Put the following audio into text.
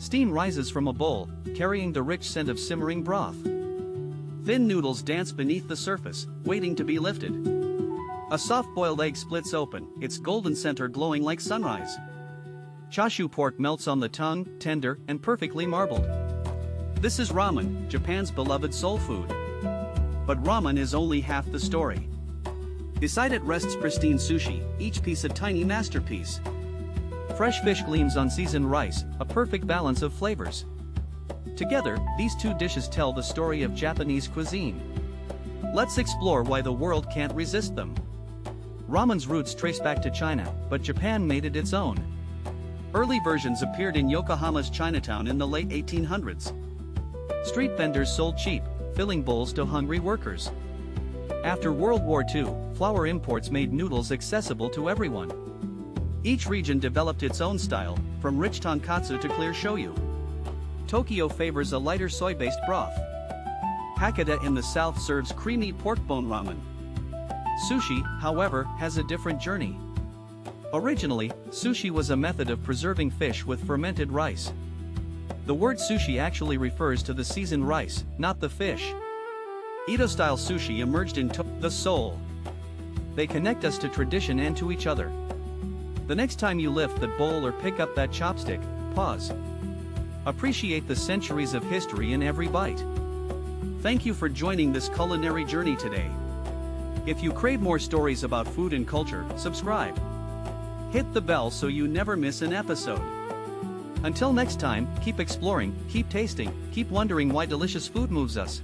Steam rises from a bowl, carrying the rich scent of simmering broth. Thin noodles dance beneath the surface, waiting to be lifted. A soft-boiled egg splits open, its golden center glowing like sunrise. Chashu pork melts on the tongue, tender and perfectly marbled. This is ramen, Japan's beloved soul food. But ramen is only half the story. Beside it rests pristine sushi, each piece a tiny masterpiece. Fresh fish gleams on seasoned rice, a perfect balance of flavors. Together, these two dishes tell the story of Japanese cuisine. Let's explore why the world can't resist them. Ramen's roots trace back to China, but Japan made it its own. Early versions appeared in Yokohama's Chinatown in the late 1800s. Street vendors sold cheap, filling bowls to hungry workers. After World War II, flour imports made noodles accessible to everyone. Each region developed its own style, from rich tonkatsu to clear shoyu. Tokyo favors a lighter soy-based broth. Hakata in the south serves creamy pork bone ramen. Sushi, however, has a different journey. Originally, sushi was a method of preserving fish with fermented rice. The word sushi actually refers to the seasoned rice, not the fish. Edo-style sushi emerged in the soul. They connect us to tradition and to each other. The next time you lift that bowl or pick up that chopstick, pause. Appreciate the centuries of history in every bite. Thank you for joining this culinary journey today. If you crave more stories about food and culture, subscribe. Hit the bell so you never miss an episode. Until next time, keep exploring, keep tasting, keep wondering why delicious food moves us.